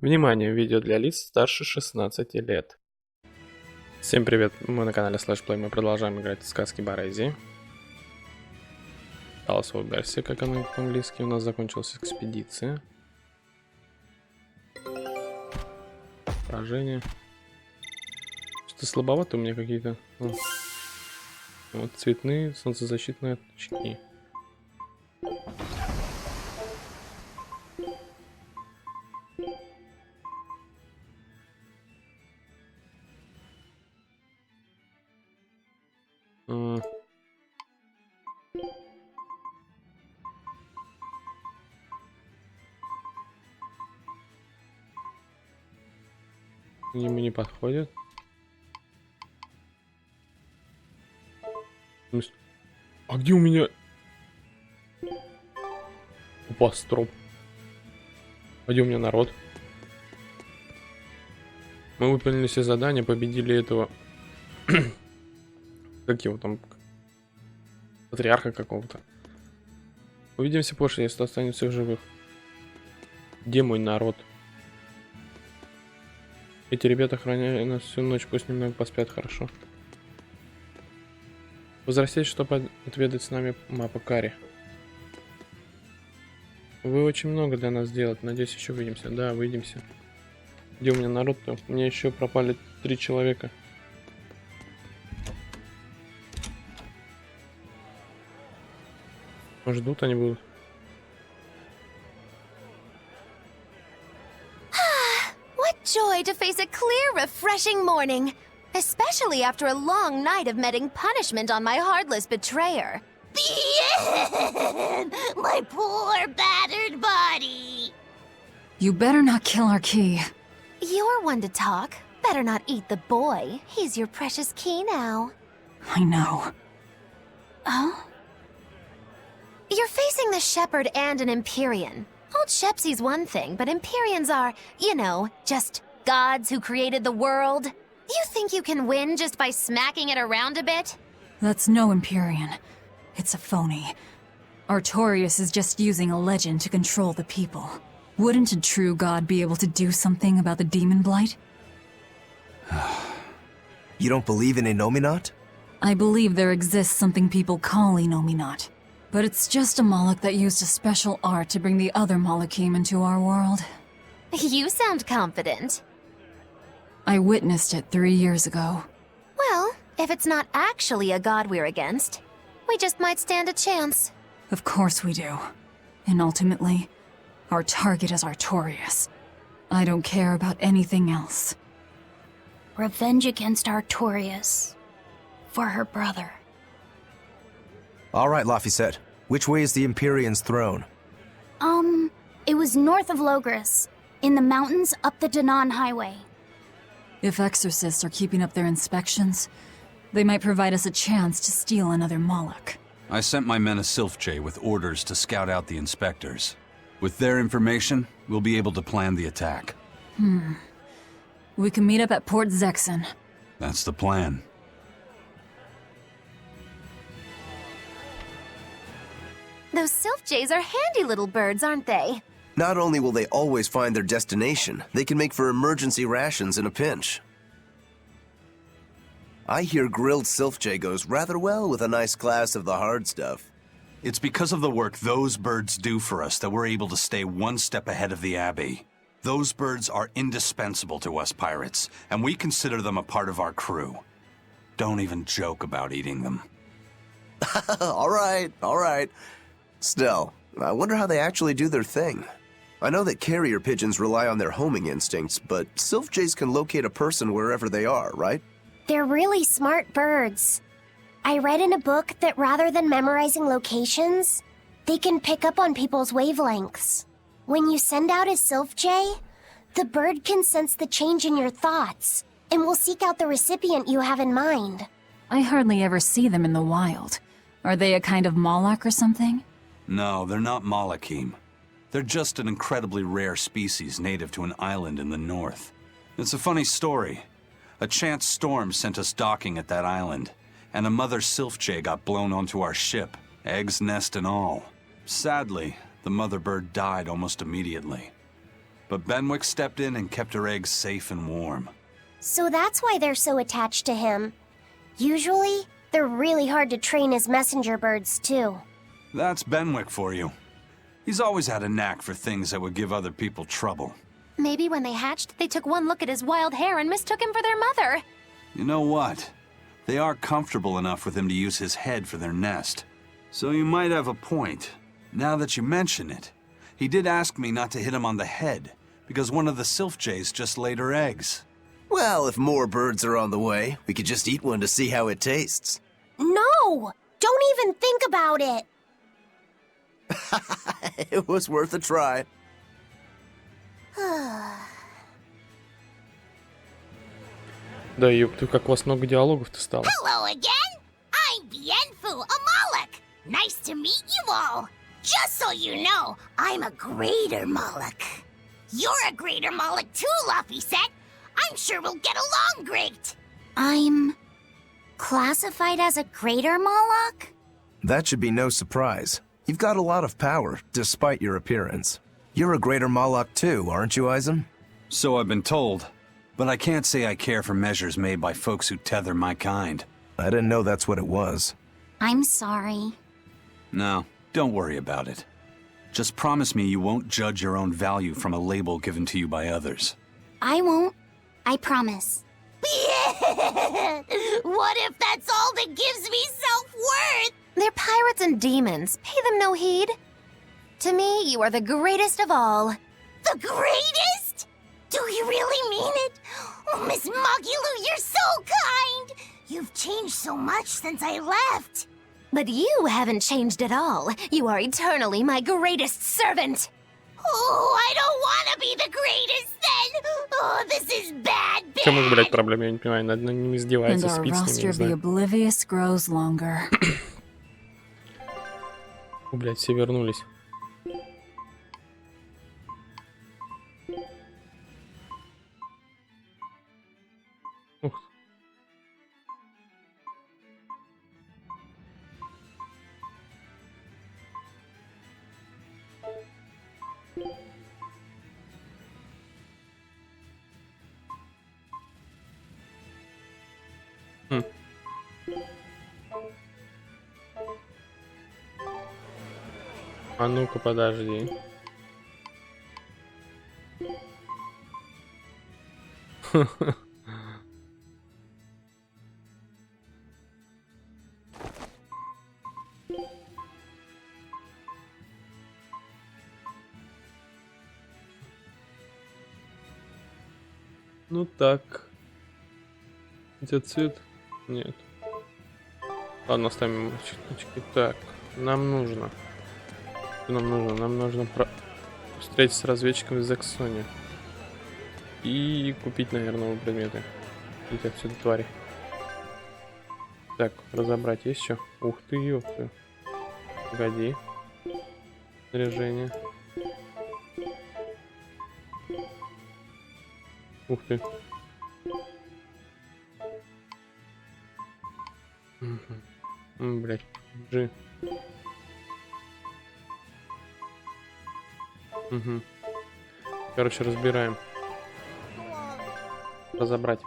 Внимание, видео для лиц старше 16 лет. Всем привет, мы на канале Слэшплей, мы продолжаем играть в сказки Березии. Осталась вот Берсия, как она по-английски, у нас закончилась экспедиция. Поражение. Что-то слабовато у меня какие-то. Вот цветные солнцезащитные очки. Ему не подходит. А где у меня... Опа, строп. А где у меня народ? Мы выполнили все задания, победили этого... Как его там? Патриарха какого-то. Увидимся позже, если останется в живых. Где мой народ? Эти ребята охраняли нас всю ночь, пусть немного поспят хорошо. Возвращайтесь, чтобы отведать с нами мапа Кари. Вы очень много для нас делаете, надеюсь, еще увидимся. Да, увидимся. Где у меня народ-то? У меня еще пропали 3 человека. Ждут они будут. What joy to face a clear, refreshing morning, especially after a long night of meting punishment on my heartless betrayer. My poor battered body. You better not kill our key. You're one to talk. Better not eat the boy. He's your precious key now. I know. Oh? You're facing the Shepherd and an Empyrean. Old Shepsy's one thing, but Empyreans are, you know, just gods who created the world. You think you can win just by smacking it around a bit? That's no Empyrean. It's a phony. Artorias is just using a legend to control the people. Wouldn't a true god be able to do something about the demon blight? You don't believe in Innominat? I believe there exists something people call Innominat. But it's just a Moloch that used a special art to bring the other Molochim into our world. You sound confident. I witnessed it 3 years ago. Well, if it's not actually a god we're against, we just might stand a chance. Of course we do. And ultimately, our target is Artorias. I don't care about anything else. Revenge against Artorias. For her brother. All right, Laphicet. Which way is the Empyrean's throne? It was north of Logris, in the mountains up the Danan Highway. If exorcists are keeping up their inspections, they might provide us a chance to steal another Moloch. I sent my men a Sylph-J with orders to scout out the inspectors. With their information, we'll be able to plan the attack. We can meet up at Port Zexen. That's the plan. Those Sylph-Jays are handy little birds, aren't they? Not only will they always find their destination, they can make for emergency rations in a pinch. I hear grilled Sylph-J goes rather well with a nice glass of the hard stuff. It's because of the work those birds do for us that we're able to stay one step ahead of the Abbey. Those birds are indispensable to us pirates, and we consider them a part of our crew. Don't even joke about eating them. All right. Still, I wonder how they actually do their thing. I know that carrier pigeons rely on their homing instincts, but Sylph-Jays can locate a person wherever they are, right? They're really smart birds. I read in a book that rather than memorizing locations, they can pick up on people's wavelengths. When you send out a Sylph-Jay, the bird can sense the change in your thoughts and will seek out the recipient you have in mind. I hardly ever see them in the wild. Are they a kind of Moloch or something? No, they're not Molochim. They're just an incredibly rare species native to an island in the north. It's a funny story. A chance storm sent us docking at that island, and a mother Sylph-Jay got blown onto our ship, eggs, nest, and all. Sadly, the mother bird died almost immediately. But Benwick stepped in and kept her eggs safe and warm. So that's why they're so attached to him. Usually, they're really hard to train as messenger birds, too. That's Benwick for you. He's always had a knack for things that would give other people trouble. Maybe when they hatched, they took one look at his wild hair and mistook him for their mother. You know what? They are comfortable enough with him to use his head for their nest. So you might have a point. Now that you mention it, he did ask me not to hit him on the head, because one of the sylph jays just laid her eggs. Well, if more birds are on the way, we could just eat one to see how it tastes. No! Don't even think about it! It was worth a try. Да, ёпты, как у вас много диалогов-то стало. Hello again. I'm Bienfu, a Moloch. Nice to meet you all. Just so you know, I'm a greater Moloch. You're a greater Moloch too, Laphicet. I'm sure we'll get along great. I'm classified as a greater Moloch? That should be no surprise. You've got a lot of power, despite your appearance. You're a greater Moloch too, aren't you, Eisen? So I've been told, but I can't say I care for measures made by folks who tether my kind. I didn't know that's what it was. I'm sorry. No, don't worry about it. Just promise me you won't judge your own value from a label given to you by others. I won't. I promise. What if that's all that gives me self-worth? They're pirates and demons. Pay them no heed. To me, you are the greatest of all. The greatest? Do you really mean it? Oh, Miss Magilou, you're so kind. You've changed so much since I left. But you haven't changed at all. You are eternally my greatest servant. Oh, I don't want to be the greatest then. Oh, this is bad, В чем их, блядь, bad. проблема? Я не понимаю, над ними And издевается, our спит с ними, roster не of the знаю. oblivious grows longer. О, блядь, все вернулись. Ух. Хм. А ну-ка, подожди. Ну так. Где цвет? Нет. Ладно, оставим очки. Так, нам нужно. Что нам нужно? Нам нужно встретиться с разведчиком из Эксони. И купить, наверное, предметы. Идти отсюда, твари. Так, разобрать есть что? Ух ты, ёпта. Погоди. Снаряжение. Ух ты. Блять. G. Угу. Короче, разбираем. Разобрать.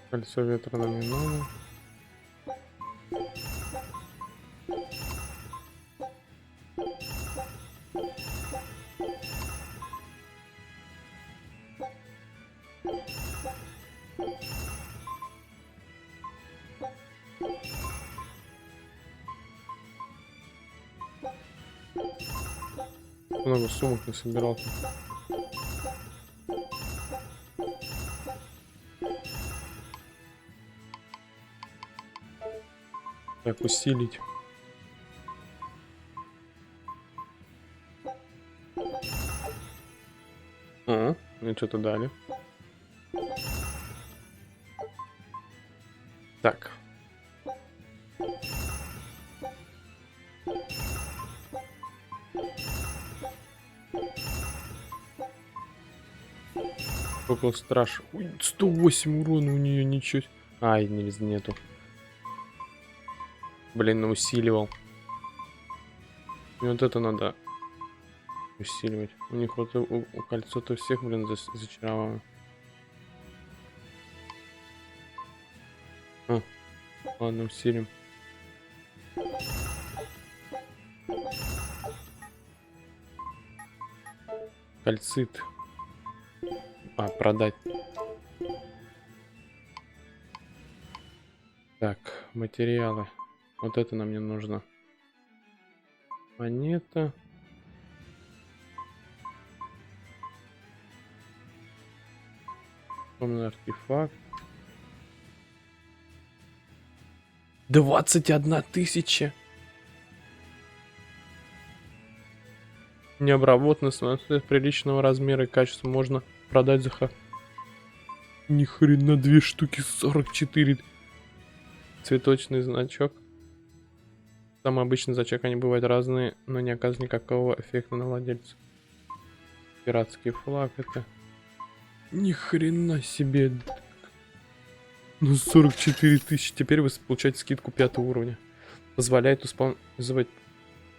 Кольцо ветра нам не надо. Много сумок насобирал. Так, усилить. О, мне что-то дали. Так. Сколько страж. Ой, 108 урона у нее, ничего. Ай, нету. Блин, усиливал. И вот это надо усиливать. У них вот у кольцо-то всех, блин, зачаровано. Ладно, усилим. Кальцит. Продать. Так, материалы. Вот это нам не нужно. Монета. Темный артефакт. 21 000. Необработанный, смотрите, приличного размера и качества можно продать за Ни хрена, 2 штуки 44. Цветочный значок. Самый обычный значок, они бывают разные, но не оказывают никакого эффекта на владельца. Пиратский флаг это. Ни хрена себе. Ну 44 000. Теперь вы получаете скидку 5 уровня. Позволяет использовать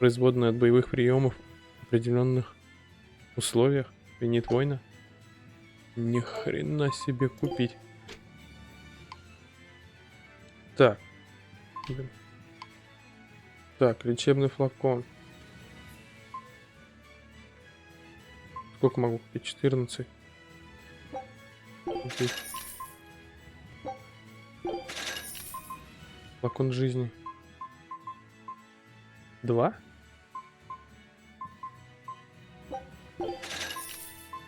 производные от боевых приемов в определенных условиях. Винит воина. Ни хрена себе купить. Так. Так, лечебный флакон. Сколько могу купить? 14. Купить. Флакон жизни. 2?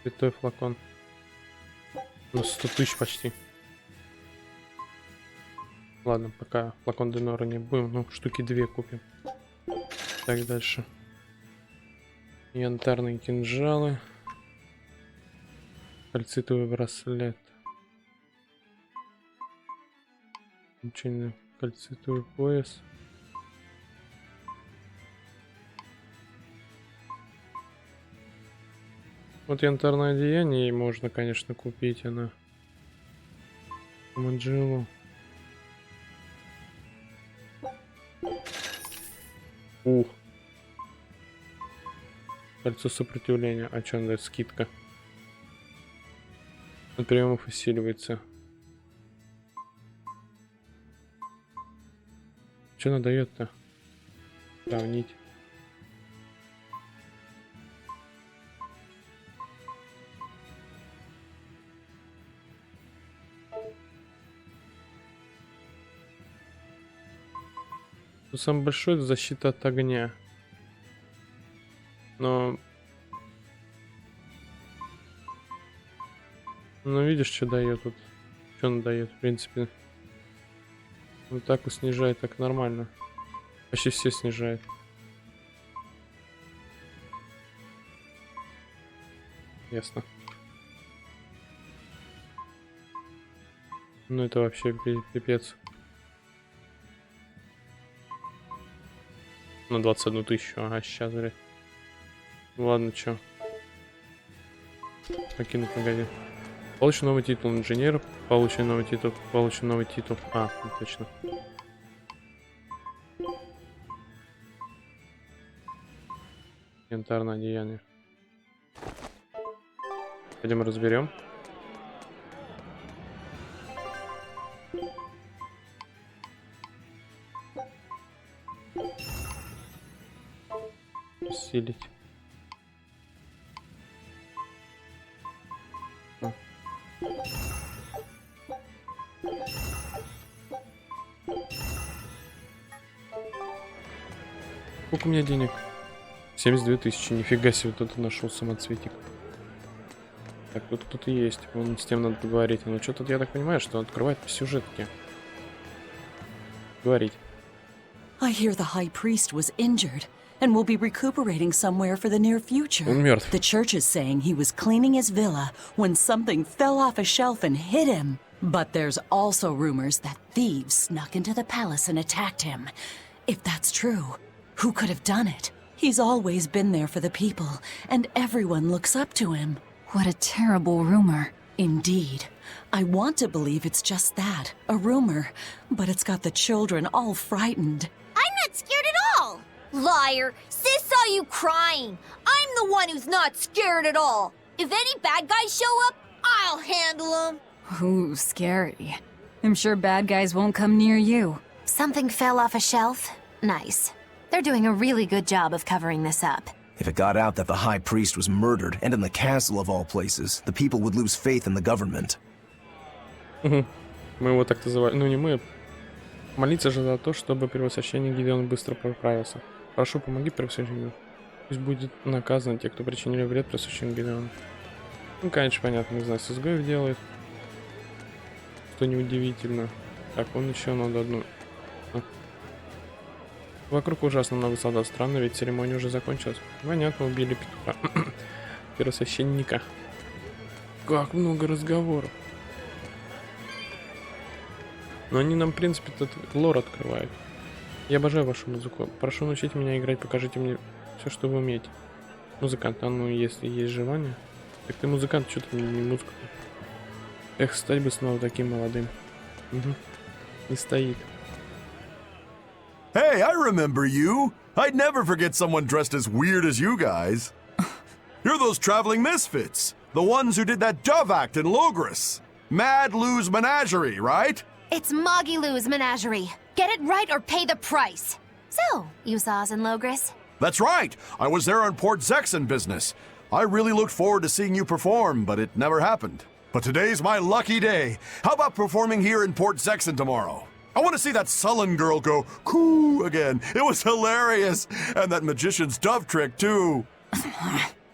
Святой флакон. Ну, 100 000 почти. Ладно, пока флакон Денора не будем, ну, штуки 2 купим. Так, дальше. Янтарные кинжалы. Кальцитовый браслет. Учебный кальцитовый пояс. Вот янтарное одеяние можно, конечно, купить, она. Манжилу. Ух. Кольцо сопротивления. А что надо? Скидка. От приемов усиливается. Что она дает-то? Сравнить. Тут самый большой это защита от огня. Но видишь, что дает тут. Что он дает, в принципе. Вот так вот снижает, так нормально. Почти все снижает. Ясно. Ну это вообще пипец. На 21 000, ага, сейчас, говорит. Ладно, чё. Покинуть магазин. Получен новый титул инженер, получен новый титул, получен новый титул. Ну, точно. Янтарное одеяние. Пойдем разберем. Усилить. Сколько у меня денег? 72 000. Нифига себе, вот это нашел самоцветик. Так, тут кто-то есть. Вон с тем надо поговорить. Ну что тут, я так понимаю, что открывает по сюжетке. Говорить. I hear the high priest was injured and will be recuperating somewhere for the near future. Он мертв. The church is saying he was cleaning his villa when something fell off a shelf and hit him. But there's also rumors that thieves snuck into the palace and attacked him. If that's true, who could have done it? He's always been there for the people, and everyone looks up to him. What a terrible rumor. Indeed. I want to believe it's just that, a rumor, but it's got the children all frightened. I'm not scared at all. Liar! Sis saw you crying. I'm the one who's not scared at all. If any bad guys show up, I'll handle them. Ooh, scary. I'm sure bad guys won't come near you. Something fell off a shelf? Nice. They're doing a really good job of covering this up. If it got out that the High Priest was murdered, and in the castle of all places, the people would lose faith in the government. Мы его так называли. Ну не мы. Молиться же за то, чтобы первосвященник Гидеон быстро поправился. Прошу, помоги первосвященнику. Пусть будет наказан те, кто причинили вред первосвященнику Гидеону. Ну, конечно, понятно, не знаю, с изгоев делает. Что неудивительно. Так, он еще надо одну. Вокруг ужасно много солдат. Странно, ведь церемония уже закончилась. Понятно, убили петуха. Первосвященника. Как много разговоров. Но они нам, в принципе, этот лор открывают. Я обожаю вашу музыку. Прошу научить меня играть, покажите мне все, что вы умеете. Музыкант, а ну, если есть желание. Так ты музыкант, что ты не музыка? Эх, стать бы снова таким молодым. Угу. Не стоит. Hey, I remember you. I'd never forget someone dressed as weird as you guys. You're those traveling misfits. The ones who did that dove act in Logris. Mad Lou's Menagerie, right? It's Moggy Lou's Menagerie. Get it right or pay the price. So, you saw us in Logris? That's right. I was there on Port Zexon business. I really looked forward to seeing you perform, but it never happened. But today's my lucky day. How about performing here in Port Zexon tomorrow? I want to see that sullen girl go coo again. It was hilarious. And that magician's dove trick, too.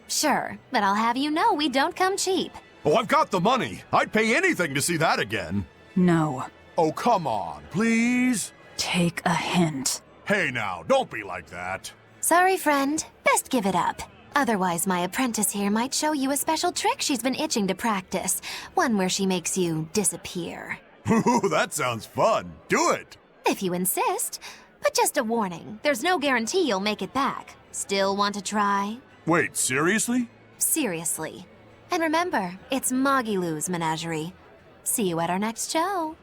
Sure, but I'll have you know we don't come cheap. Oh, I've got the money. I'd pay anything to see that again. No. Oh, come on, please. Take a hint. Hey now, don't be like that. Sorry, friend. Best give it up. Otherwise, my apprentice here might show you a special trick she's been itching to practice. One where she makes you disappear. Ooh, that sounds fun. Do it. If you insist. But just a warning, there's no guarantee you'll make it back. Still want to try? Wait, seriously? Seriously. And remember, it's Moggy Lou's Menagerie. See you at our next show.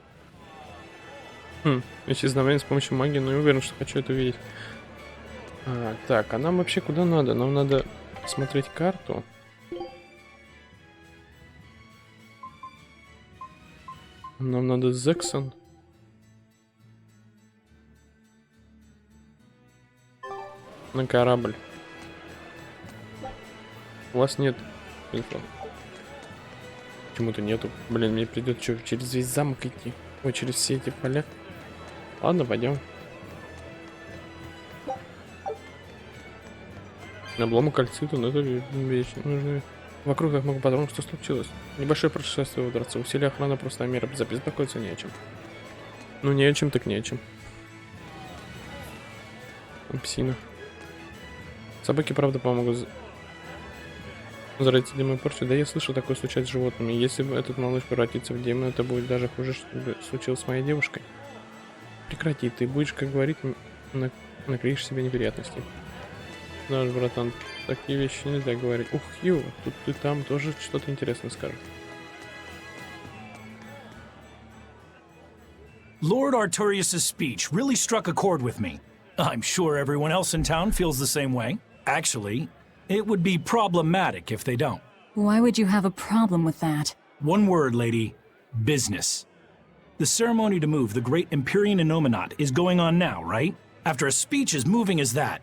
Исчезновение с помощью магии, но я уверен, что хочу это увидеть. Так, а нам вообще куда надо? Нам надо посмотреть карту. Нам надо Зексон. На корабль. У вас нет инфо. Почему-то нету. Блин, мне придется что, через весь замок идти. Ой, через все эти поля. Ладно, пойдем. Обломок кальцита, но это вещи нужны. Вокруг как много патронов, что случилось? Небольшое происшествие во дворце. Усилие охраны просто мера. Беспокоиться не о чем. Ну, не о чем, так не о чем. Псина. Собаки, правда, помогут зарыть демон порчу. Да я слышал, такое случается с животными. Если бы этот малыш превратится в демона, это будет даже хуже, что бы случилось с моей девушкой. Прекрати, ты будешь, как говорить, наклеишь себе неприятностей. Знаешь, братан, такие вещи нельзя говорить. Ух, ю, тут ты там тоже что-то интересное скажешь. Lord Artorius' speech really struck a chord with me. I'm sure everyone else in town feels the same way. Actually, it would be problematic if they don't. Why would you have a problem with that? One word, lady. Business. The ceremony to move the great Empyrean Innominat is going on now, right? After a speech as moving as that,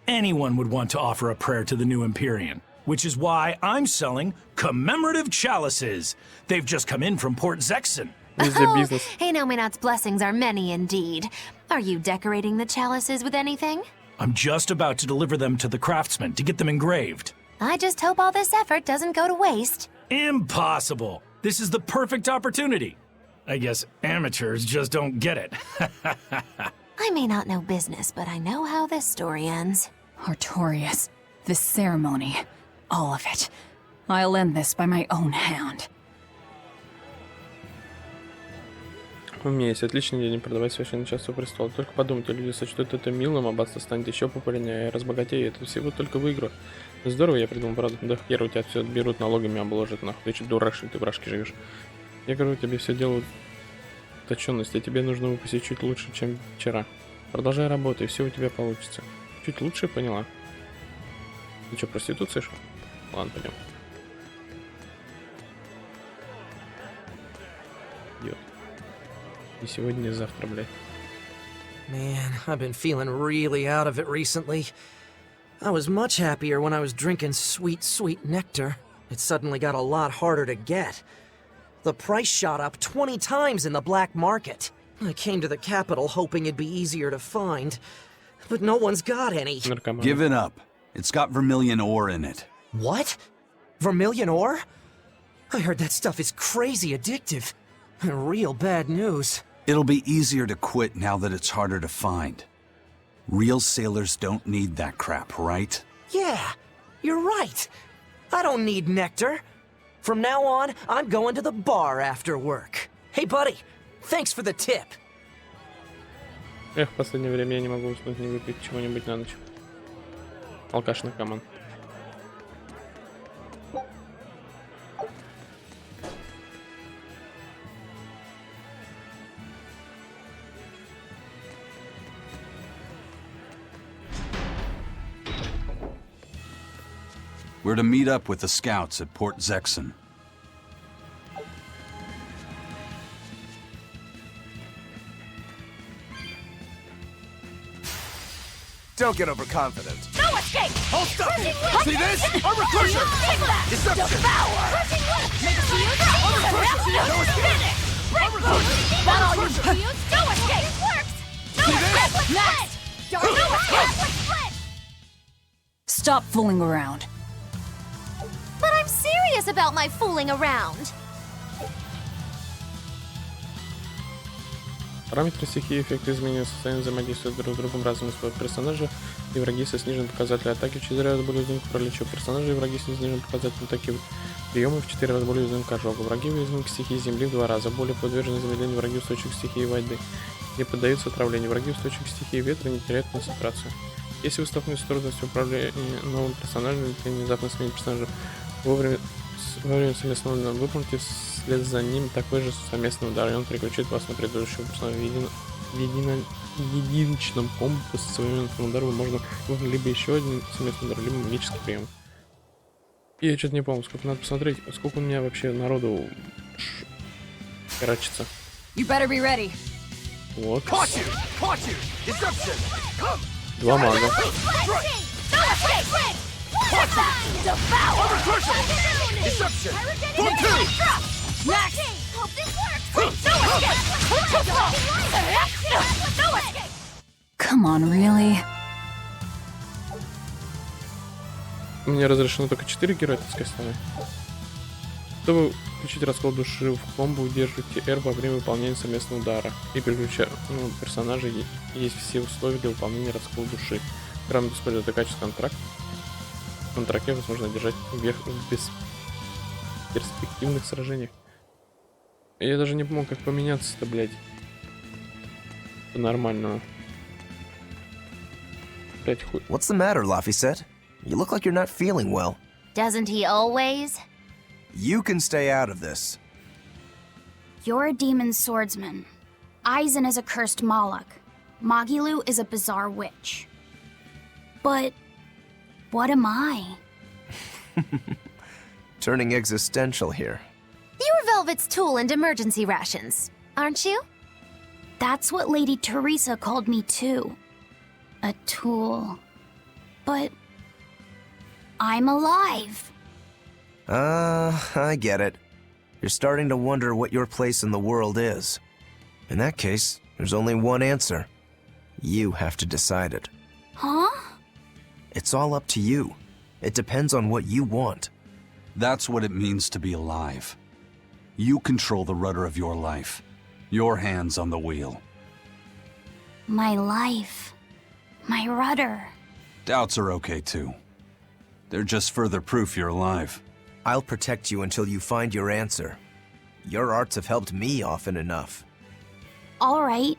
anyone would want to offer a prayer to the new Empyrean. Which is why I'm selling commemorative chalices. They've just come in from Port Zexon. Innominat's blessings are many indeed. Are you decorating the chalices with anything? I'm just about to deliver them to the craftsman to get them engraved. I just hope all this effort doesn't go to waste. Impossible! This is the perfect opportunity. I guess amateurs just don't get it. I may not know business, but I know how this story ends. Artorius, this ceremony, all of it. I'll end this by my own hand. У меня есть отличный день продавать священное часто престола. Только подумайте, люди сочтут это милым, аббатство станет еще популярнее, я разбогатею, это всего только выиграю. Здорово я придумал, правда. Да хер у тебя все отберут, налогами обложат, нахуй. Ты че дурак, что ли, ты в Рашке живешь? Я говорю, тебе все делают точенность, а тебе нужно выпустить чуть лучше, чем вчера. Продолжай работу, и все у тебя получится. Чуть лучше, поняла? Ты что, проституция, что? Ладно, пойдем. Идет. И сегодня, и завтра, блядь. Man, I've been feeling really out of it recently. I was much happier when I was drinking sweet, sweet nectar. It suddenly got a lot harder to get. The price shot up 20 times in the black market. I came to the capital hoping it'd be easier to find, but no one's got any. Give it up. It's got vermilion ore in it. What? Vermilion ore? I heard that stuff is crazy addictive. Real bad news. It'll be easier to quit now that it's harder to find. Real sailors don't need that crap, right? Yeah, you're right. I don't need nectar. From now on, I'm going to the bar after work. Hey, buddy, thanks for the tip. Эх, в последнее время я не могу уснуть, не выпить чего-нибудь на ночь. Алкаш наркоман. We're to meet up with the scouts at Port Zexon. Don't get overconfident. No escape! Hold up! See this? Armor crusher! Deception! Devour! Make a see you No escape! Armor crusher! Not all you can use! No escape! It works! No escape! Next! No escape! Split! Stop fooling around. But I'm serious about my fooling around. Параметры стихии эффекта изменения состояния взаимодействия друг с другом разными своих персонажей и враги со сниженным показателем атаки в 4 раза более уязвимы к параличу персонажей и враги с сниженным показателем атаки приемы в 4 раза более уязвимы к ожогу. Враги уязвимы к стихии земли в 2 раза, более подвержены замедлению враги устойчивы к стихии воды, не поддаются отравлению. Враги устойчивы к стихии ветра не теряют концентрацию. Если вы столкнетесь с трудностью управления новым персонажем или при внезапной смене персонажа во время совместного удара выполните вслед за ним такой же совместный удар, и он переключит вас на предыдущего персонажа. В единичном комбо с совместным ударом можно выполнить либо еще один совместный удар, либо магический прием. И я что-то не помню, сколько надо посмотреть, сколько у меня вообще народу херачится. You better be ready. Вот. Deception! Два мага. No escape! Devour! Armor crusher! Deception! For two! Next! Hope this works! No escape! No escape! Come on, really? Мне разрешено только 4 героя, так сказать, стороны. Чтобы включить раскол души в комбо, удерживайте R во время выполнения совместного удара. И переключая персонажа есть все условия для выполнения раскола души. Грамотно используя это качество контракт. В контракте возможно держать вверх в бесперспективных сражениях. Я даже не помню, как поменяться-то, блядь. По-нормальному. Блядь, хуй. What's the matter, Laphicet? You look like you're not feeling well. Doesn't he always? You can stay out of this. You're a demon swordsman. Aizen is a cursed Moloch. Magilu is a bizarre witch. But what am I? Turning existential here. You're Velvet's tool and emergency rations, aren't you? That's what Lady Teresa called me too. A tool. But I'm alive. I get it. You're starting to wonder what your place in the world is. In that case, there's only one answer. You have to decide it. Huh? It's all up to you. It depends on what you want. That's what it means to be alive. You control the rudder of your life. Your hands on the wheel. My life. My rudder. Doubts are okay too. They're just further proof you're alive. I'll protect you until you find your answer. Your arts have helped me often enough. All right.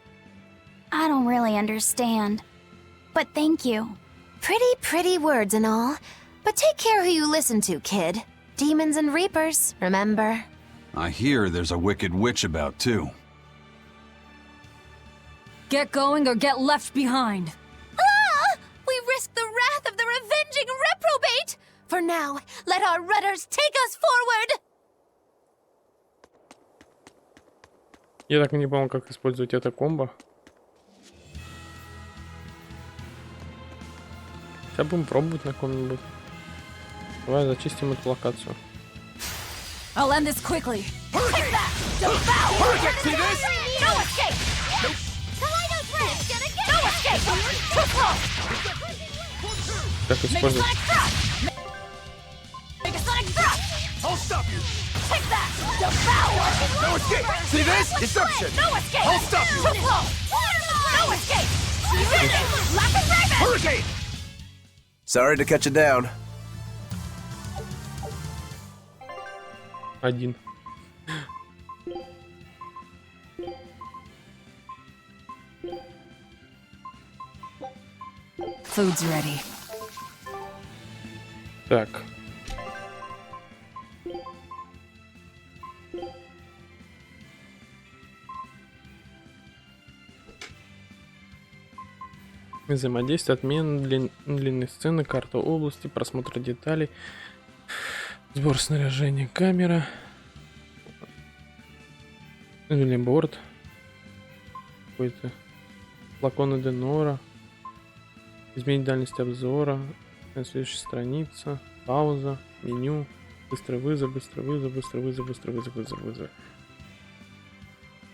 I don't really understand. But thank you. Pretty words and all. But take care who you listen to, kid. Demons and reapers, remember? I hear there's a wicked witch about, too. Get going or get left behind. Ah! We risk the wrath of the revenging reprobate! For now, let our rudders take us forward! Я так и не понял, как использовать это комбо. Сейчас будем пробовать на ком-нибудь. Давай зачистим эту локацию. I'll end this quickly. Take that! Devour! See this? No escape! Kaleido's red! No escape! Too close! Как использовать? Megasonic thrust! Megasonic thrust! I'll stop you! Take that! Devour! No escape! See this? Deception! No escape! I'll stop you! Too close! No escape! Lack of Raven! Hurricane! Sorry to cut you down. Один. Food's ready. Так. Взаимодействие, отмена длинной сцены, карта области, просмотр деталей, сбор снаряжения, камера, билиборд, какой-то флакон Денора, изменить дальность обзора, следующая страница, пауза, меню, быстрый вызов.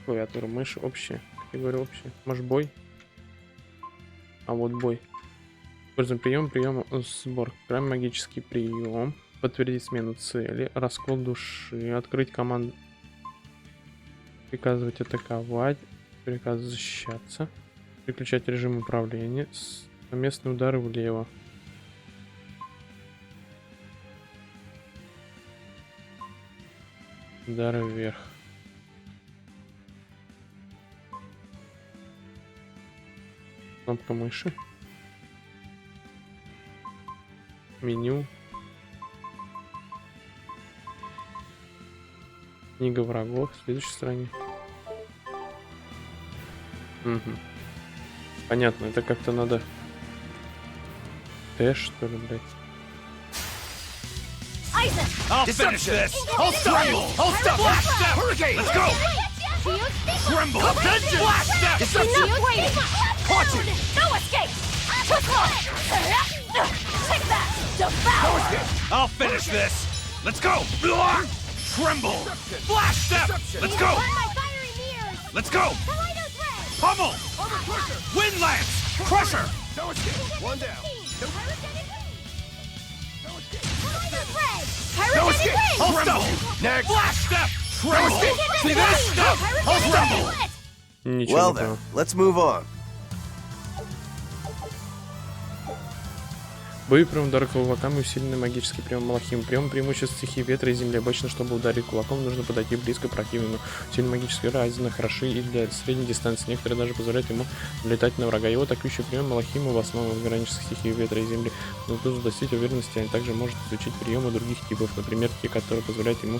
Клавиатура мыши, общая, категория общая, может бой? А вот бой. Используем прием, сбор, прям магический прием, подтвердить смену цели, раскол души, открыть команду, приказывать атаковать, приказ защищаться, переключать режим управления, совместные удары влево. Удары вверх. Кнопка мыши. Меню. Книга врагов. В следующей стране. Угу. Понятно, это как-то надо... Тэш, что ли, блядь? I'll finish this! I'll stop you! I'll stop you! Hurricane! Let's go! Tremble! Attention! Blast step! Deception! Caught you! No escape! Too close! Take that! Devour! I'll finish this! Let's go! Tremble! Blast step! Let's go! Let's go! Pummel! Wind lance! Crusher! No escape! One down! No escape! I'll stop you! Next! Blast step! Tremble! See this? Step! I'll tremble! Ничего Well не then, понял. let's move on. Бои прием удара кулаками, усиленный магический прием Малахим. Прием преимуществ стихии ветра и земли. Обычно, чтобы ударить кулаком, нужно подойти близко к противнику. Сильный магический разина хороши и для средней дистанции. Некоторые даже позволяют ему летать на врага. Его атакующий прием Малахима в основном граничит стихии ветра и земли. Но тут достичь уверенности, он также может изучить приемы других типов. Например, те, которые позволяют ему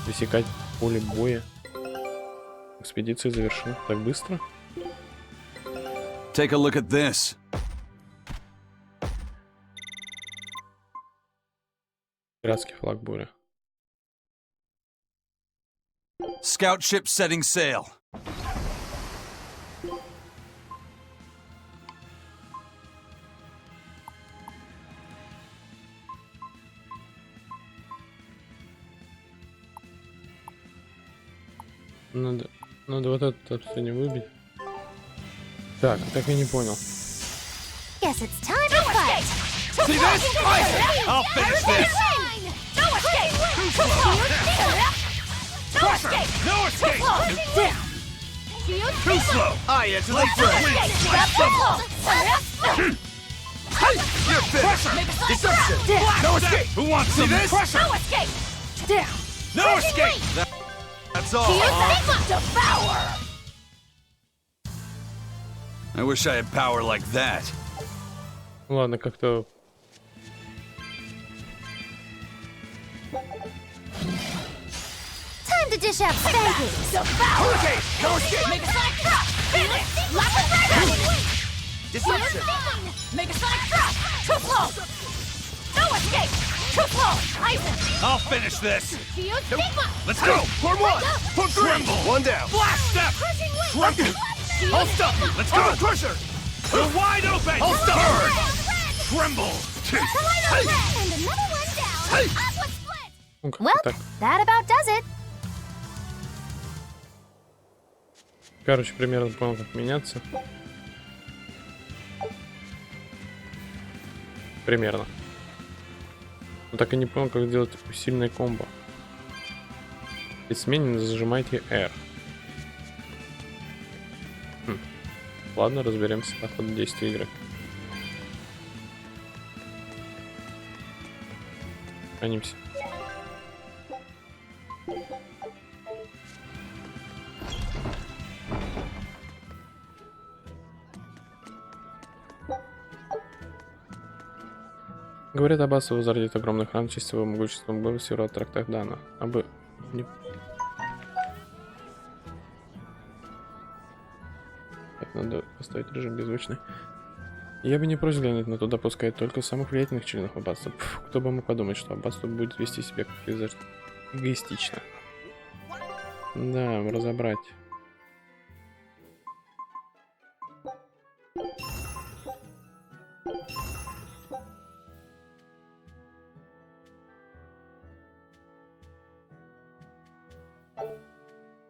высекать поле боя. Экспедиция завершена. Так быстро? Take a look at this. Пиратский флаг буря. Scout ship setting sail. Надо вот это все не выбить. Так я не понял. Guess it's time to fight! See this? I'll finish this! No escape! No escape! No escape! Too slow! I enter the You're finished! Deception! No escape! Who wants some this? Pressure! No escape! No escape! That's all! Devour! I wish I had power like that. Ладно, как-то... Time to dish out spanking. So foul! Hurricane! No escape! Make a sonic drop! Finish! Lock with dragon! Disruption! Make a sonic drop! Too slow! No escape! Too slow! Eisen! I'll finish this. Geo Stigma! Let's go. Turn one! Turn three! Tremble. One down! Blast step. Crushing wind! Tremble. I'll stop you. Let's go. Crusher! You're wide open. I'll stop you. Tremble. And another one down! Aqua split! Ну, как-то Well, так. that about does it. Короче, примерно понял, как меняться. Примерно. Но так и не понял, как сделать сильное комбо. При смене зажимайте R. Ладно, разберемся по ходу действия игры. Хранимся. Говорят, Аббас возродит огромный храм в честь своего могущества. Был сироот трактат Дана. Абы... Не... Так, надо поставить режим беззвучный. Я бы не просил глянуть, но туда пускают только самых влиятельных членов аббатства. Пф, кто бы мог подумать, что аббатство будет вести себя как эгоистично. Да, разобрать.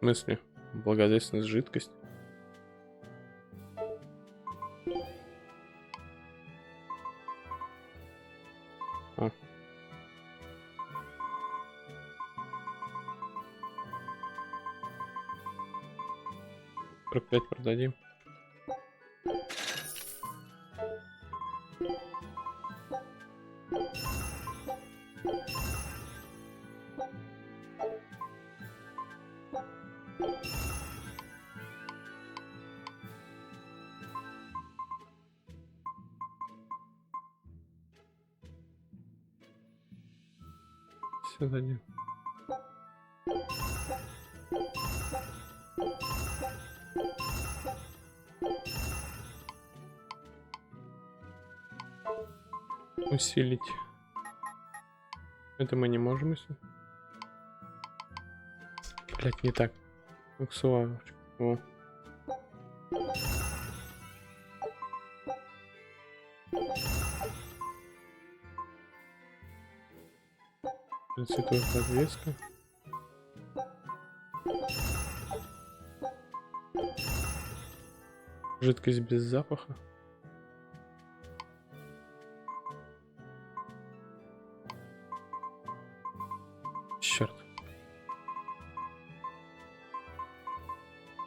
В смысле? Благодетельность жидкость? О. 45 продадим. Сюда не. Усилить. Это мы не можем усилить. Блять, не так. Аксуарочка. О. Цветовая подвеска. Жидкость без запаха. Черт.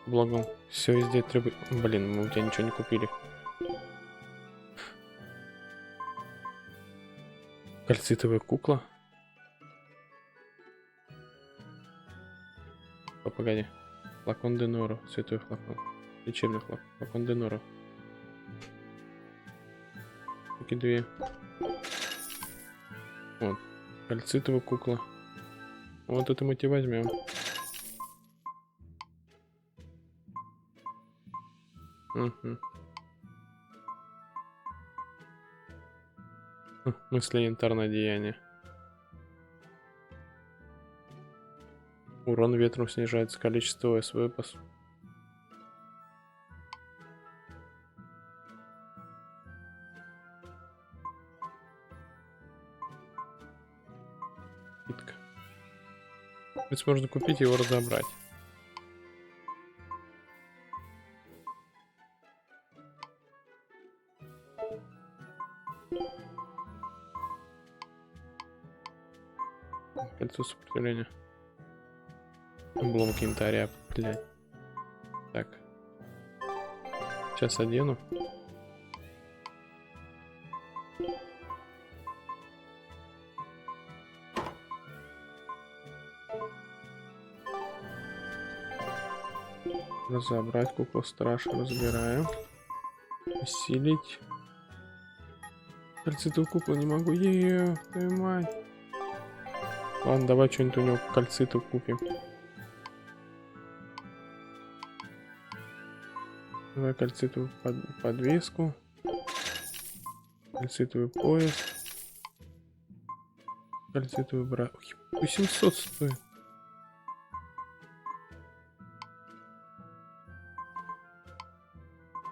Благом. Все везде требует. Блин, мы у тебя ничего не купили. Кальцитовая кукла. О, погоди. Флакон де Норо. Святой флакон. Лечебный флакон. Флакон де Норо. Такие две. Вот. Кальцитовая кукла. Вот это мы тебе возьмем. Угу. Мысли янтарное деяние. Урон ветром снижается, количество ОС выпас. Скидка. Ведь можно купить и его разобрать. Кольцо сопротивления. Обломок янтаря, блядь. Так. Сейчас одену. Разобрать куклу страж, разбираем. Усилить. Кальцитовую куклу не могу. Ее, твою мать. Ладно, давай что-нибудь у него кальциту купим. Давай кальцитовую подвеску. Кальцитовый пояс. Кальцитовый брат. 800 стоит.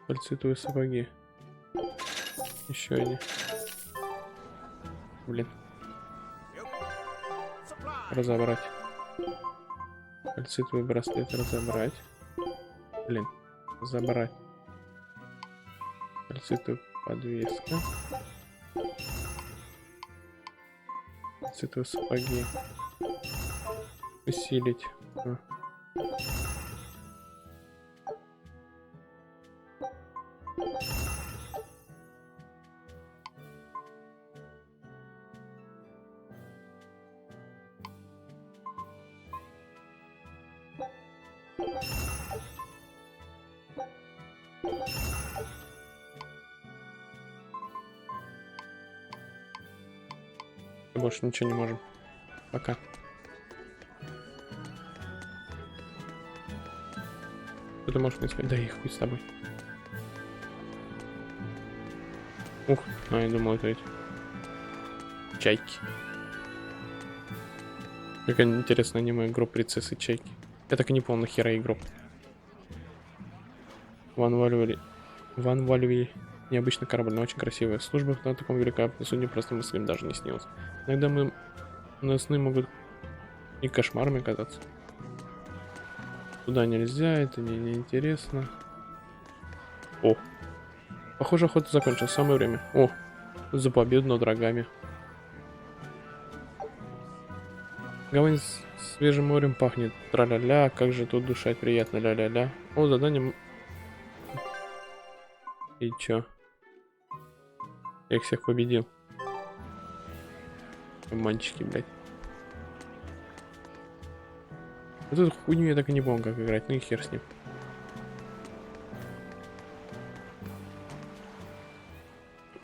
Кальцитовые сапоги. Еще одни. Блин. Разобрать. Кальцитовый браслет разобрать. Блин. Забрать. Кальцитовая подвеска. Кальцитовые сапоги. Усилить. Больше ничего не можем. Пока. Что ты можешь мне сказать? Да их хуй с тобой. Ух, я думал, это эти чайки. Какая интересная аниме игру принцессы чайки. Я так и не помню, нахера игру. Ван Вальвери. Необычный корабль, но очень красивая. Служба на таком великолепном судне просто мыслям даже не снилась. Иногда на сны могут и кошмарами казаться. Туда нельзя, это мне не интересно. О, похоже, охота закончилась, самое время. О, за победу над врагами. Гавань с свежим морем пахнет. Тра-ля-ля, как же тут дышать приятно, ля-ля-ля. О, задание... И чё? Я их всех победил. Мальчики, блядь. Вот эту хуйню я так и не помню, как играть. Ну и хер с ним.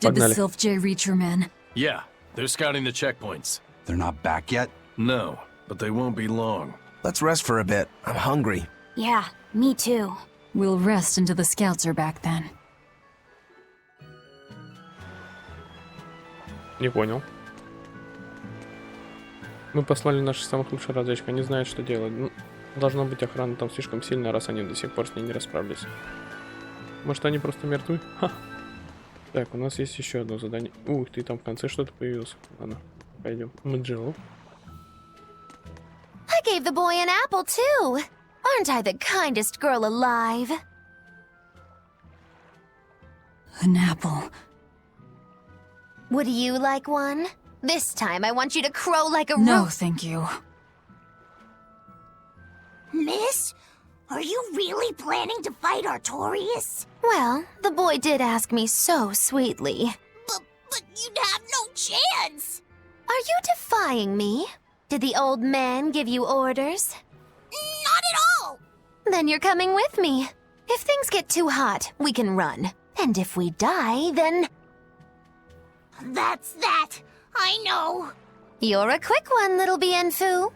Did the Погнали. Sylph J reach your men? Yeah, they're scouting the checkpoints. They're not back yet? No, but they won't be long. Let's rest for a bit. I'm hungry. Yeah, me too. We'll rest until the scouts are back then. Не понял. Мы послали наших самых лучших разведчиков. Они знают, что делать. Ну, должна быть охрана там слишком сильная, раз они до сих пор с ней не расправились. Может, они просто мертвы? Ха. Так, у нас есть еще одно задание. Ух ты, там в конце что-то появилось. Ладно, пойдем. Мэджилл. I gave the boy an apple, too. Aren't I the kindest girl alive? An apple. Would you like one? This time I want you to crow like a No, roo- thank you. Miss, are you really planning to fight Artorias? Well, the boy did ask me so sweetly. But you'd have no chance. Are you defying me? Did the old man give you orders? Not at all. Then you're coming with me. If things get too hot, we can run. And if we die, then... That's that. I know. You're a quick one, little Bienfu.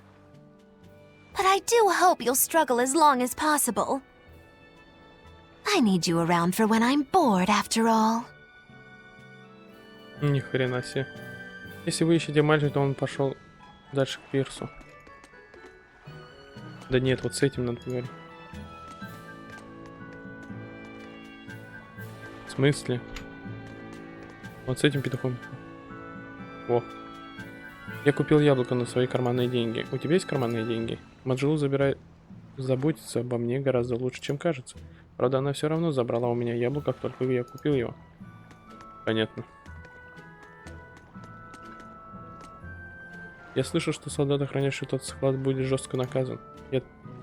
But I do hope you'll struggle as long as possible. I need you around for when I'm bored, after all. Ни хрена себе. Если вы ищете мальчика, то он пошел дальше к пирсу. Да нет, вот с этим надо поговорить. В смысле? Вот с этим петухом. О. Я купил яблоко на свои карманные деньги. У тебя есть карманные деньги? Маджелу заботится обо мне гораздо лучше, чем кажется. Правда, она все равно забрала у меня яблоко, как только я купил его. Понятно. Я слышу, что солдат, охраняющий тот склад, будет жестко наказан.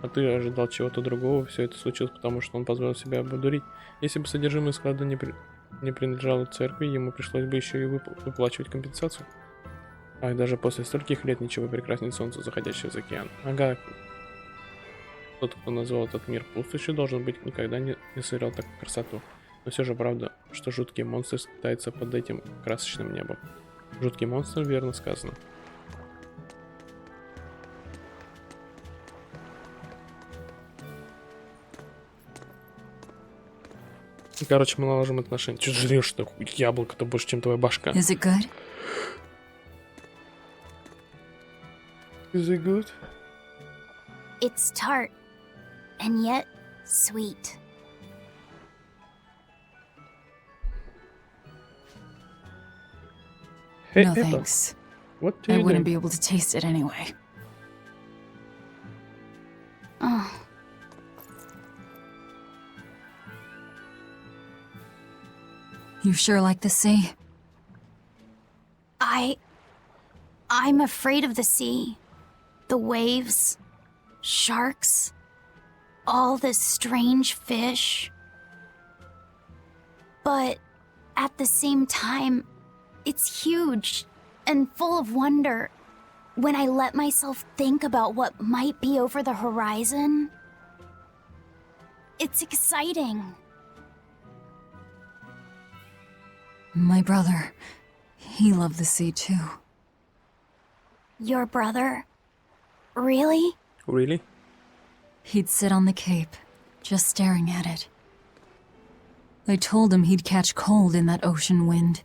А ты ожидал чего-то другого. Все это случилось потому, что он позволил себя обдурить. Если бы содержимое склада не принадлежало церкви, ему пришлось бы еще и выплачивать компенсацию. Ах, даже после стольких лет ничего прекраснее солнца, заходящего за океан. Ага. Тот, кто назвал этот мир пустошью, должен быть никогда не сыграл такую красоту. Но все же, правда, что жуткий монстр скитается под этим красочным небом. Жуткий монстр, верно сказано. Короче, мы наложим отношения. Чё жрешь-то? Яблоко-то больше, чем твоя башка. Is it good? Is it good? It's tart, and yet sweet. Hey, No Peppa, thanks. what do I you wouldn't do? be able to taste it anyway. Oh, You sure like the sea? I'm afraid of the sea. The waves, sharks, all this strange fish. But at the same time, it's huge and full of wonder. When I let myself think about what might be over the horizon, it's exciting. My brother, he loved the sea too. Your brother? Really? Really? He'd sit on the cape, just staring at it. I told him he'd catch cold in that ocean wind,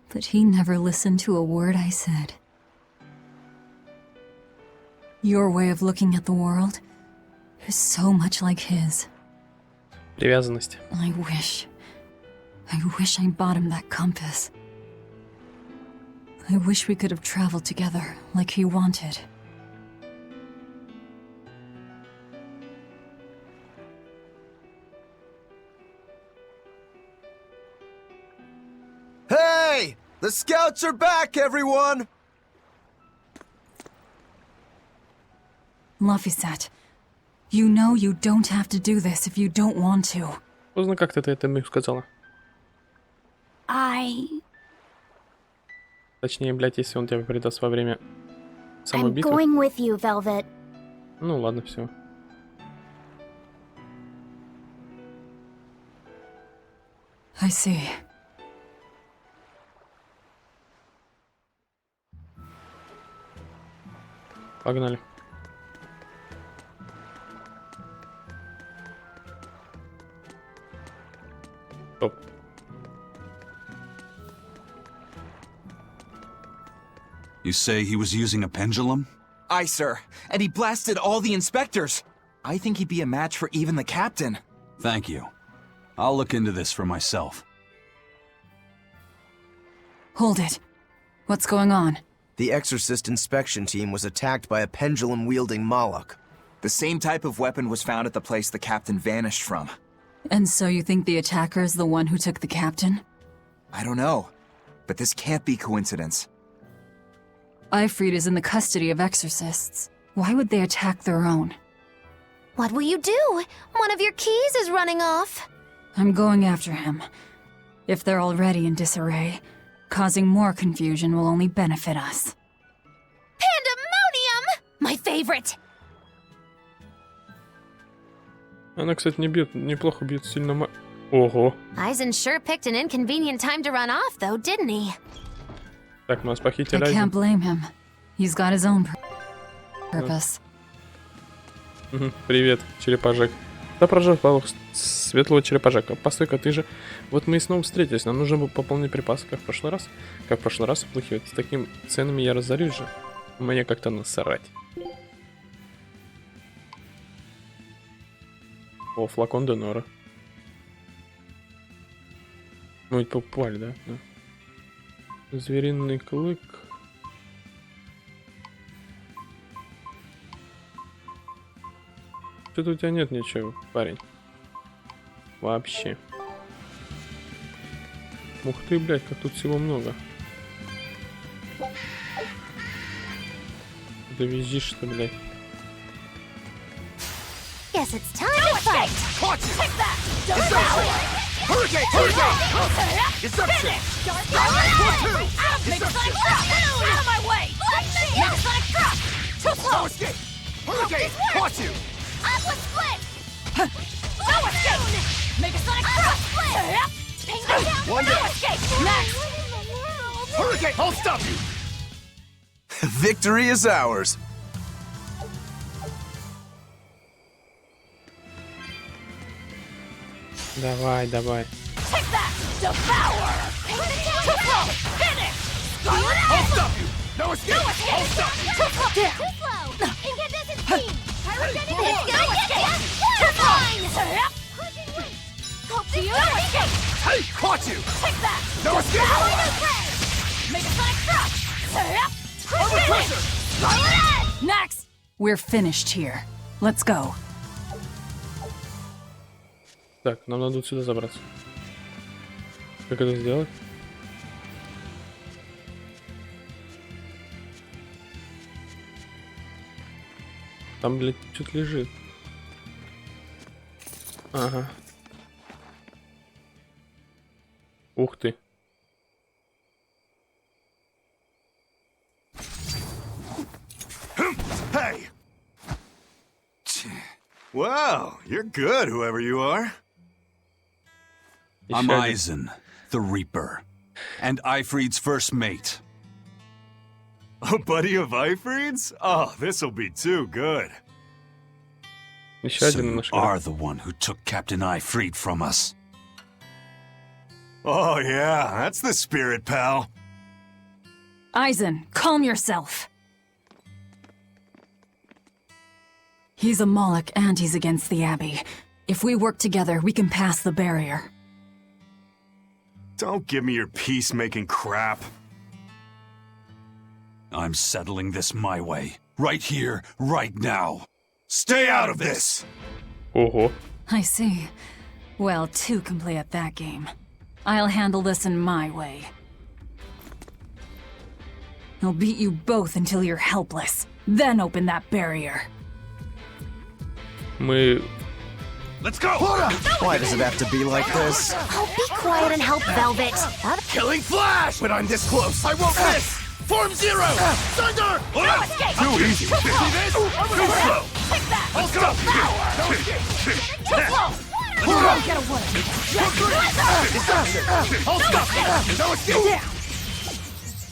but he never listened to a word I said. Your way of looking at the world is so much like his. Привязанность. I wish I bought him that compass. I wish we could have traveled together like he wanted. Hey! The scouts are back, everyone! Laphicet, you know you don't have to do this if you don't want to. Поздно как-то ты это мне сказала. Точнее, блядь, если он тебя предаст во время самой I'm битвы. going with you, Velvet. Ну ладно, все. I see. Погнали. Стоп. You say he was using a pendulum? Aye, sir. And he blasted all the inspectors. I think he'd be a match for even the captain. Thank you. I'll look into this for myself. Hold it. What's going on? The Exorcist inspection team was attacked by a pendulum-wielding Moloch. The same type of weapon was found at the place the captain vanished from. And so you think the attacker is the one who took the captain? I don't know. But this can't be coincidence. Ifrit is in the custody of exorcists. Why would they attack their own? What will you do? One of your keys is running off. I'm going after him. If they're already in disarray, causing more confusion will only benefit us. Pandemonium! My favorite! Она, кстати, не бьет, неплохо бьет сильно. Ого. Eisen sure picked an inconvenient time to run off, though, didn't he? Так, нас I похитили. can't blame him. He's got his own purpose. Привет, черепажек. Да, пожалуй, светлого черепажека. Постой-ка, ты же... Вот мы и снова встретились. Нам нужно было пополнить припасы, как в прошлый раз. Как в прошлый раз вплыхивать. С такими ценами я разорюсь же. Мне как-то насрать. О, флакон Денора. Мы ведь попали, да? Да. Звериный клык. Что-то у тебя нет ничего, парень. Вообще. Ух ты, блядь, как тут всего много. Да визжишь, что, блядь. Guess it's time to fight! Caught you! Take that! Hurricane! Hurricane! Deception! Make a sonic crush! Out of my way! Make a sonic crush! Too slow! No escape! Hurricane! Caught you! Aqua split! No escape! Make a sonic crush! One No down. escape! Next! Hurricane, I'll stop you. Victory is ours. Давай, давай. Take that! Devour! Finish! I'll stop you. No escape. No escape! I'll stop you. Too slow! Incandescent beam! Pyrogenic it's gonna get ya! Too fine! Hope you no escape! Hey, caught you. Take that! No escape. Make a sonic thrust! Armor Finish! pressure. Scarlet Edge! Next! We're finished here. Let's go. Так, нам надо вот сюда забраться. Как это сделать? Там, блядь, что-то лежит. Ага. Ух ты. Hey. Wow, you're good, whoever you are. I'm Еще один. Eisen, the Reaper, and Eifried's first mate. A buddy of Eifried's? Oh, this'll be too good. Еще So один you наш are the one who took Captain Eifried from us. Oh, yeah, that's the spirit, pal. Eisen, calm yourself. He's a Moloch and he's against the Abbey. If we work together, we can pass the barrier. Don't give me your peacemaking crap. I'm settling this my way. Right here, right now. Stay out of this! Ого. I see. Well, two can play at that game. I'll handle this in my way. I'll beat you both until you're helpless. Then open that barrier. Мы... Let's go! Why does it have to be like this? Oh, be quiet and help Velvet. Killing Flash! When I'm this close, I won't miss! Form Zero! Thunder! No escape! Too easy! See this? Too slow! Take that! I'll stop you! No escape! Too slow! Hold on! Deception! I'll stop you! No escape!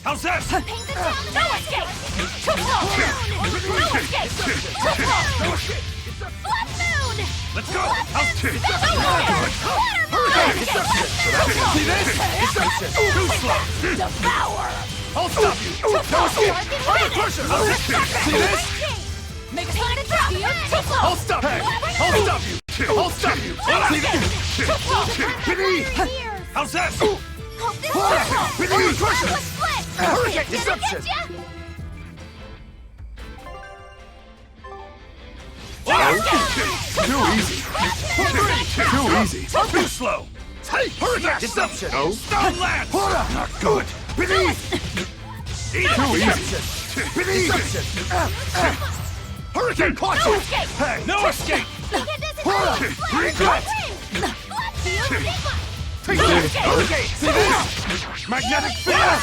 How's that? Paint the town! No escape! Too slow! No escape! Too slow! Blood Moon! Let's go! I'll kick! See this? Deception! Too slow! Devour! I'll stop you! No escape! Under pressure! See this? Make a sonic drop! Too slow! I'll stop you! I'll stop you! I'll stop you! See this? Too slow! Beneath! How's that? Hope this is Beneath! was split! Hurricane deception! Too easy! Too easy! Too slow! Hey! Hurricane deception! No! Stone land! Not good! Beneath! Too easy! Beneath! Hurricane caught you! Hey! No escape! Regret! Take this! Hurricane! See this? Magnetic field!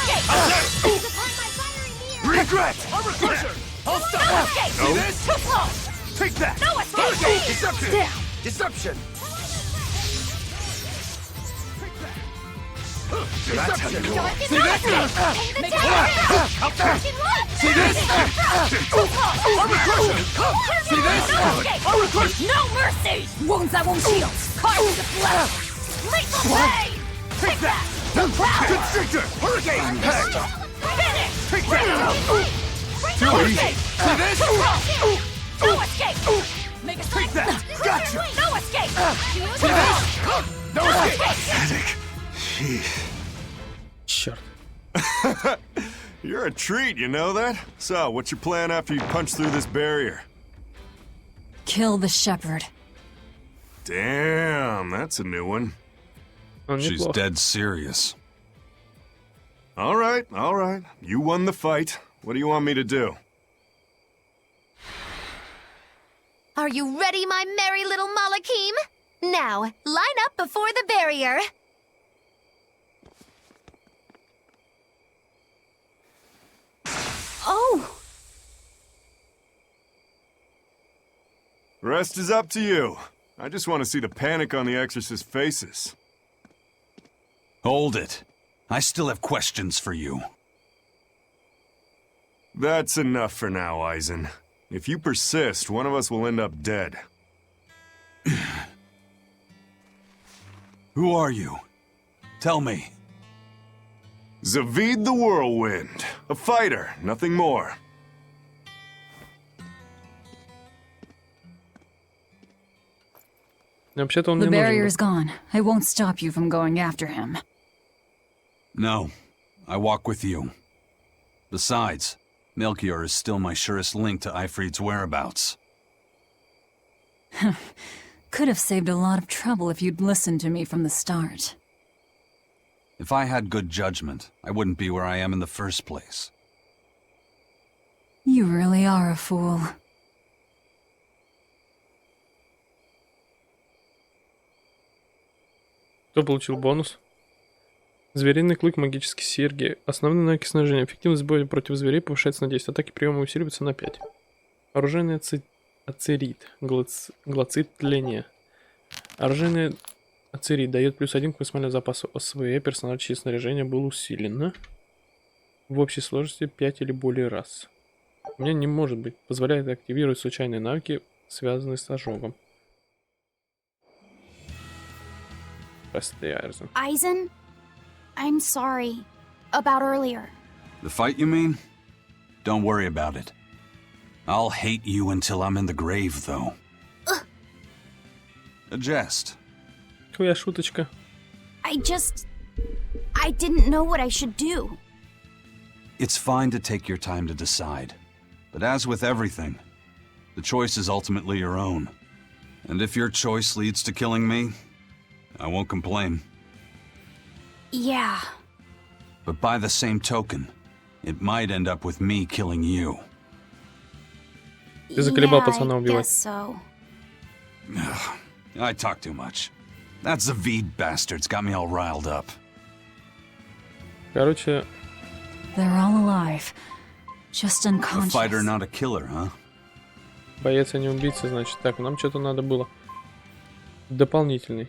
Regret! Armor crusher! I'll stop! See this? Too slow! Take that! No escape! Hurricane! Deception! Deception! Deception! See this? See this? Armor crusher! See this? Armor crusher! No mercy! Wounds that won't heal! Cards to flesh! Lethal blade! Take that! Constrictor! Hurricane! Finish! Take that! Too easy! See this? No escape! Make a Take that! Gotcha! No escape! See this? No escape! Jeez. Черт. You're a treat, you know that? So, what's your plan after you punch through this barrier? Kill the shepherd. Damn, that's a new one. Он She's неплохо. dead serious. All right. You won the fight. What do you want me to do? Are you ready, my merry little Malakim? Now, line up before the barrier. Oh! Rest is up to you. I just want to see the panic on the Exorcist's faces. Hold it. I still have questions for you. That's enough for now, Eisen. If you persist, one of us will end up dead. Who are you? Tell me. Zavid the Whirlwind. A fighter, nothing more. Вообще-то он The мне нужен был. barrier's gone. I won't stop you from going after him. No, I walk with you. Besides, Melchior is still my surest link to Eifried's whereabouts. Could have saved a lot of trouble if you'd listened to me from the start. If I had good judgment, I wouldn't be where I am in the first place. You really are a fool. Кто получил бонус? Звериный клык, магические серьги. Основные навыки снаряжения. Эффективность боя против зверей повышается на 10. Атаки приема усиливаются на 5. Оружейный ацерит. Глоцит тления. Оружейный ацерит дает +1 к максимальному запасу ОСВ. Персонаж, чье снаряжение было усилено. В общей сложности 5 или более раз. У меня не может быть. Позволяет активировать случайные навыки, связанные с ожогом. Eisen, I'm sorry about earlier. The fight, you mean? Don't worry about it. I'll hate you until I'm in the grave, though. A jest. Твоя шуточка. I didn't know what I should do. It's fine to take your time to decide. But as with everything, the choice is ultimately your own. And if your choice leads to killing me, I won't complain. Yeah. But by the same token, it might end up with me killing you. Ты заколебал Yeah, пацана I убивать. guess so. I talk too much. That Zavid bastard's got me all riled up. Короче, They're all alive. Just A unconscious. fighter, not a killer, huh? боец, а не убийца, значит. Так, нам что-то надо было. Дополнительный.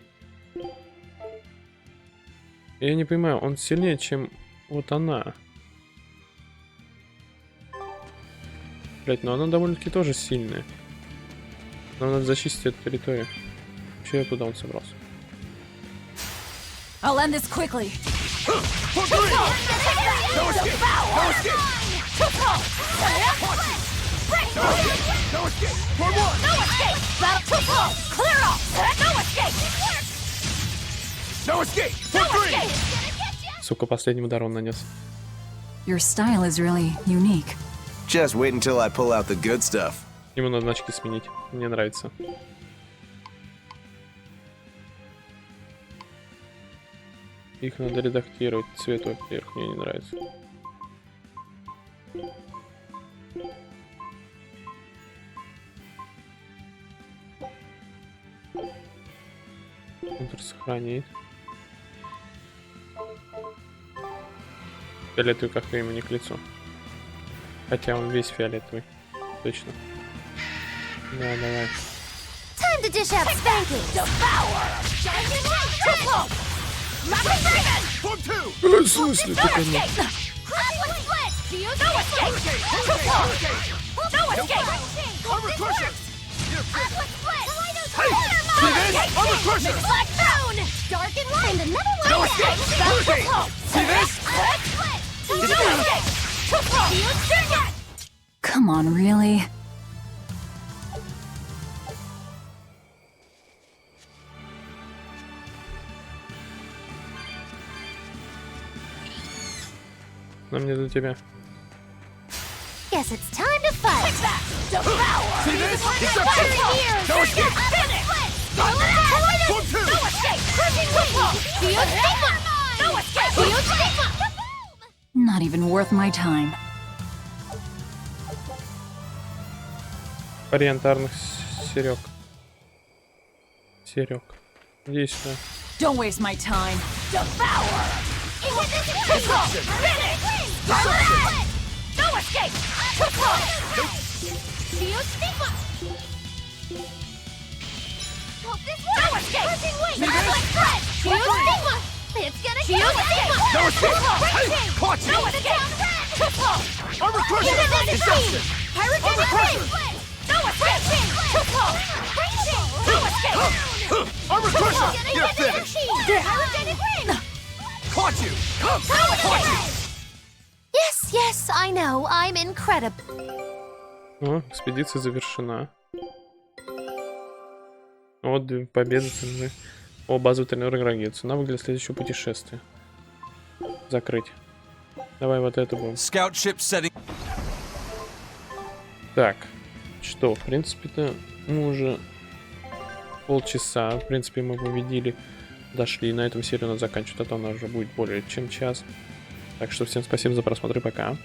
Я не понимаю, он сильнее, чем вот она. Блять, но она довольно-таки тоже сильная. Нам надо зачистить эту территорию. Вообще, куда он собрался? I'll end this quickly. Сука, последним ударом нанес. Your style is really unique. Just wait until I pull out the good stuff. Ему надо очки сменить. Мне нравится. Их надо редактировать. Цвет, во-первых, мне не нравится. Контур сохранить. Фиолетовый как-то ему не к лицу. Хотя он весь фиолетовый. Точно. Да, давай. Time to dish out spanking! В смысле? Как оно? Come on, really? Нам не до тебя. Guess it's time to fight! See this? No escape! Not even worth my time. Париантарных серег. Серег. Иди сюда. Don't waste my time. It's gonna Shield go! escape! No escape! Hey, caught you! No escape! Armor crusher! Exhausted! Pyrogenic blade! No escape! No escape! Armor crusher! You're finished! Pyrogenic blade! Caught you! Caught you! Yes, yes, I know. I'm incredible. О, экспедиция завершена. О, 2 победы. О, базовый тренировок агентства. Навык для следующего путешествия. Закрыть. Давай вот это будем. Scout ship setting. Так, что, в принципе-то, мы уже полчаса, в принципе, мы победили, дошли, на этом серию надо заканчивать, а то она уже будет более чем час. Так что всем спасибо за просмотр и пока.